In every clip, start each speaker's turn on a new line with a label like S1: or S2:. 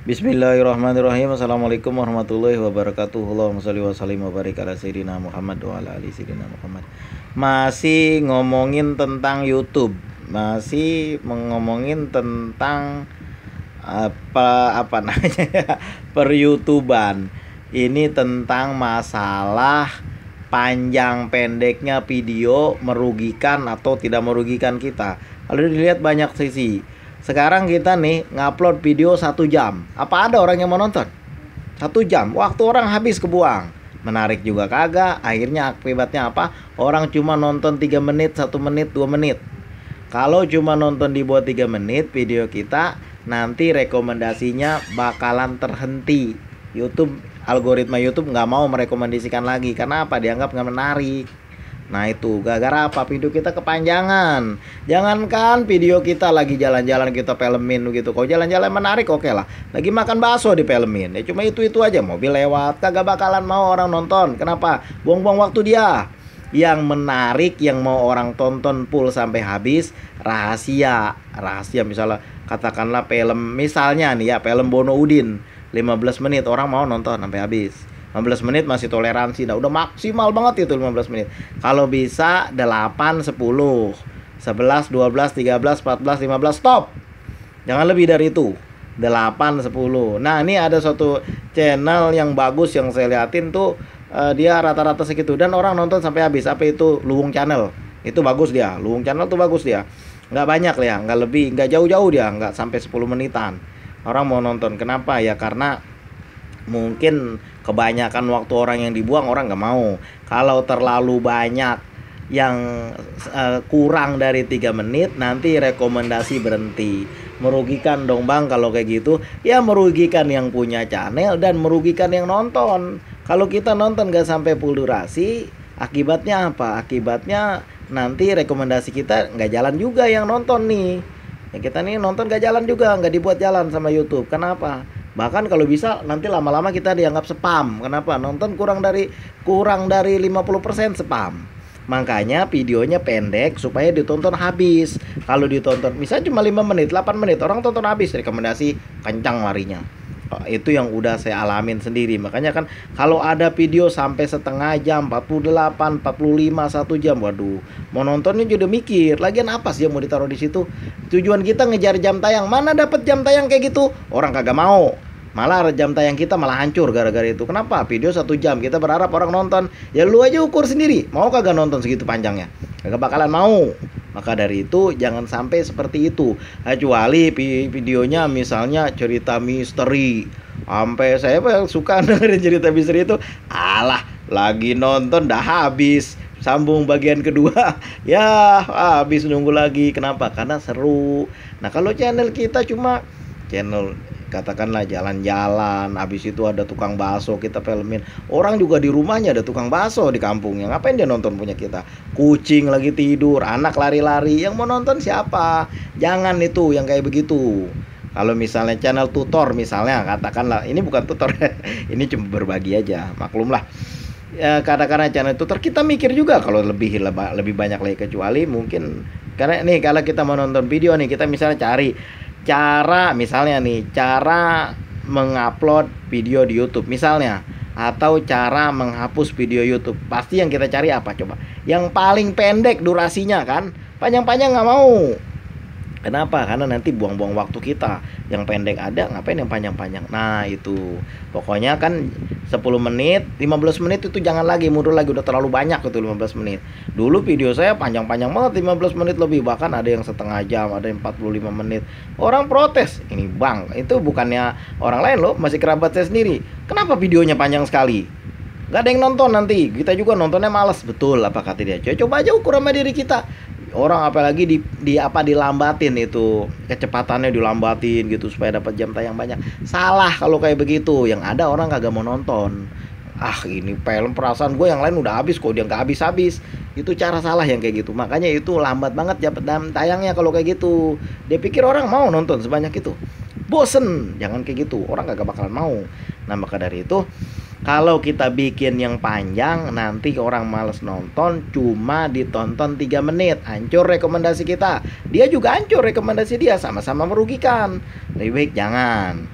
S1: Bismillahirrahmanirrahim. Assalamualaikum warahmatullahi wabarakatuh. Allahumma sholli wa sallim wa barik ala sayyidina Muhammad wa ala ali sayyidina Muhammad. Masih ngomongin tentang YouTube. Masih ngomongin tentang apa namanya ya, per-YouTuban. Ini tentang masalah panjang pendeknya video merugikan atau tidak merugikan kita. Kalau dilihat banyak sisi. Sekarang kita nih ngupload video 1 jam. Apa ada orang yang mau nonton? 1 jam, waktu orang habis kebuang. Menarik juga kagak. Akhirnya akibatnya apa? Orang cuma nonton 3 menit, 1 menit, 2 menit. Kalau cuma nonton di bawah 3 menit video kita, nanti rekomendasinya bakalan terhenti. Algoritma YouTube nggak mau merekomendasikan lagi. Karena apa? Dianggap nggak menarik. Nah itu gara-gara apa? Video kita kepanjangan. Jangankan video kita lagi jalan-jalan kita filmin gitu. Kalau jalan-jalan menarik oke lah. Lagi makan bakso di filmin. Ya cuma itu aja, mobil lewat kagak bakalan mau orang nonton. Kenapa? Buang-buang waktu dia. Yang menarik, yang mau orang tonton full sampai habis, rahasia misalnya katakanlah film, misalnya nih ya film Bono Udin 15 menit orang mau nonton sampai habis. 15 menit masih toleransi, udah maksimal banget itu 15 menit. Kalau bisa 8, 10, 11, 12, 13, 14, 15, stop. Jangan lebih dari itu. 8, 10. Nah, ini ada suatu channel yang bagus yang saya liatin tuh, dia rata-rata segitu dan orang nonton sampai habis. Apa itu? Luwung Channel. Itu bagus dia. Luwung Channel tuh bagus dia. Nggak banyak ya, nggak lebih, nggak jauh-jauh dia, nggak sampai 10 menitan. Orang mau nonton. Kenapa? Ya karena mungkin kebanyakan waktu orang yang dibuang orang nggak mau. Kalau terlalu banyak yang kurang dari 3 menit nanti rekomendasi berhenti. Merugikan dong bang kalau kayak gitu. Ya merugikan yang punya channel dan merugikan yang nonton. Kalau kita nonton nggak sampai full durasi, akibatnya apa? Akibatnya nanti rekomendasi kita nggak jalan juga yang nonton nih. Ya kita nih nonton nggak jalan juga, nggak dibuat jalan sama YouTube. Kenapa? Bahkan kalau bisa nanti lama-lama kita dianggap spam. Kenapa? Nonton kurang dari 50% spam. Makanya videonya pendek supaya ditonton habis. Kalau ditonton misalnya cuma 5 menit, 8 menit, orang tonton habis, rekomendasi kencang larinya. Itu yang udah saya alamin sendiri. Makanya kan kalau ada video sampai setengah jam, 48, 45, 1 jam, waduh, mau nontonnya juga mikir. Lagian apa sih yang mau ditaruh di situ? Tujuan kita ngejar jam tayang. Mana dapat jam tayang kayak gitu? Orang kagak mau. Malah jam tayang kita malah hancur gara-gara itu. Kenapa? Video 1 jam kita berharap orang nonton. Ya lu aja ukur sendiri. Mau kagak nonton segitu panjangnya? Kagak bakalan mau. Maka dari itu jangan sampai seperti itu. Kecuali videonya misalnya cerita misteri. Sampai saya suka dengerin cerita misteri itu. Alah, lagi nonton dah habis. Sambung bagian kedua. Ya, habis nunggu lagi. Kenapa? Karena seru. Nah, kalau channel kita cuma channel katakanlah jalan-jalan, habis itu ada tukang bakso kita filmin. Orang juga di rumahnya ada tukang bakso di kampungnya. Ngapain dia nonton punya kita? Kucing lagi tidur, anak lari-lari. Yang mau nonton siapa? Jangan itu yang kayak begitu. Kalau misalnya channel tutor misalnya, katakanlah ini bukan tutor. Ini cuma berbagi aja, maklumlah. Ya, kadang-kadang channel tutor kita mikir juga kalau lebih banyak lagi, kecuali mungkin karena nih kalau kita mau nonton video nih, kita misalnya cari cara mengupload video di YouTube misalnya, atau cara menghapus video YouTube. Pasti yang kita cari apa coba? Yang paling pendek durasinya kan. Panjang-panjang nggak mau. Kenapa? Karena nanti buang-buang waktu kita. Yang pendek ada, ngapain yang panjang-panjang? Nah itu pokoknya kan 10 menit, 15 menit itu jangan lagi, mundur lagi, udah terlalu banyak itu 15 menit. Dulu video saya panjang-panjang banget, 15 menit lebih. Bahkan ada yang setengah jam, ada yang 45 menit. Orang protes, ini bang, itu bukannya orang lain loh, masih kerabat saya sendiri. Kenapa videonya panjang sekali? Gak ada yang nonton nanti, kita juga nontonnya males. Betul apa kata dia? Coba aja ukur sama diri kita. Orang apalagi dilambatin itu, kecepatannya dilambatin gitu supaya dapat jam tayang banyak. Salah kalau kayak begitu. Yang ada orang kagak mau nonton. Ini film, perasaan gue yang lain udah habis kok, dia nggak habis-habis. Itu cara salah yang kayak gitu. Makanya itu lambat banget jam tayangnya kalau kayak gitu. Dia pikir orang mau nonton sebanyak itu. Bosen, jangan kayak gitu. Orang kagak bakalan mau. Nah maka dari itu, kalau kita bikin yang panjang, nanti orang males nonton, cuma ditonton 3 menit. Hancur rekomendasi kita. Dia juga hancur rekomendasi dia, sama-sama merugikan. Lebih baik jangan.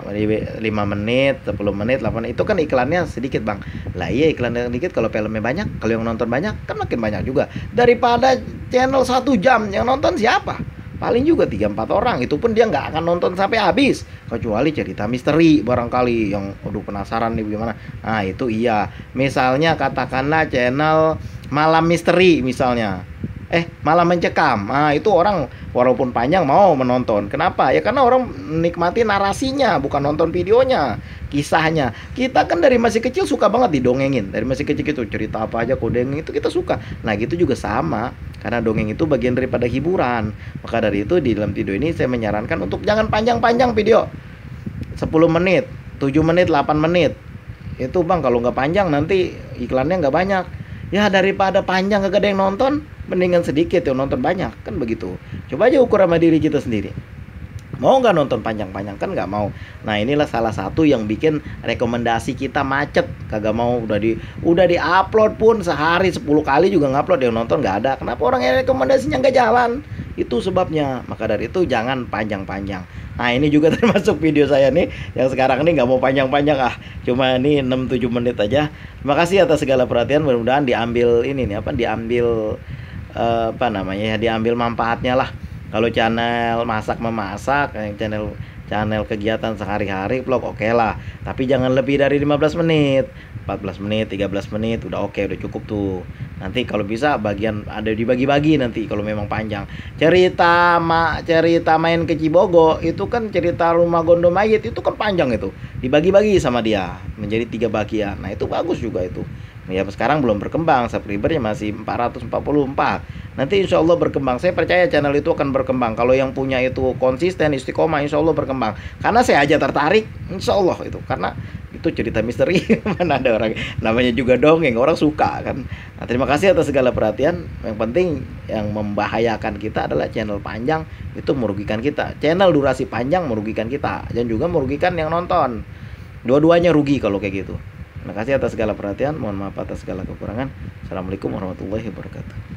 S1: 5 menit, 10 menit, 8 itu kan iklannya sedikit bang. Lah iya iklannya sedikit, kalau filmnya banyak, kalau yang nonton banyak kan makin banyak juga. Daripada channel 1 jam yang nonton siapa? Paling juga 3-4 orang, itu pun dia nggak akan nonton sampai habis, kecuali cerita misteri barangkali yang aduh penasaran nih gimana. Nah itu iya, misalnya katakanlah channel malam misteri misalnya, malam mencekam. Nah, itu orang walaupun panjang mau menonton. Kenapa? Ya karena orang menikmati narasinya, bukan nonton videonya, kisahnya. Kita kan dari masih kecil suka banget didongengin. Dari masih kecil itu cerita apa aja dongeng itu kita suka. Nah, gitu juga sama. Karena dongeng itu bagian daripada hiburan. Maka dari itu di dalam video ini saya menyarankan untuk jangan panjang-panjang video. 10 menit, 7 menit, 8 menit. Itu bang, kalau nggak panjang nanti iklannya nggak banyak. Ya daripada panjang gak ada yang nonton, mendingan sedikit yang nonton banyak, kan begitu. Coba aja ukur sama diri kita sendiri. Mau nggak nonton panjang-panjang? Kan nggak mau. Nah inilah salah satu yang bikin rekomendasi kita macet. Kagak mau, udah di upload pun sehari 10 kali juga ngupload, yang nonton nggak ada. Kenapa orang yang rekomendasinya nggak jalan? Itu sebabnya. Maka dari itu jangan panjang-panjang. Nah ini juga termasuk video saya nih yang sekarang ini nggak mau panjang-panjang, cuma ini 6-7 menit aja. Terima kasih atas segala perhatian, mudah-mudahan diambil ini nih diambil diambil manfaatnya lah. Kalau channel masak memasak, channel kegiatan sehari-hari vlog oke lah, tapi jangan lebih dari 15 menit, 14 menit, 13 menit udah oke, udah cukup tuh. Nanti kalau bisa bagian ada dibagi-bagi nanti kalau memang panjang. Cerita main ke Cibogo itu kan cerita rumah Gondo Mayit itu kan panjang, itu dibagi-bagi sama dia menjadi 3 bagian. Nah itu bagus juga itu. Ya sekarang belum berkembang, subscribernya masih 444. Nanti insya Allah berkembang. Saya percaya channel itu akan berkembang. Kalau yang punya itu konsisten, istiqomah, insya Allah berkembang. Karena saya aja tertarik, insya Allah itu. Karena itu cerita misteri, mana ada orang namanya juga dongeng, orang suka kan. Nah, terima kasih atas segala perhatian. Yang penting yang membahayakan kita adalah channel panjang itu merugikan kita. Channel durasi panjang merugikan kita dan juga merugikan yang nonton. Dua-duanya rugi kalau kayak gitu. Terima kasih atas segala perhatian. Mohon maaf atas segala kekurangan. Assalamualaikum warahmatullahi wabarakatuh.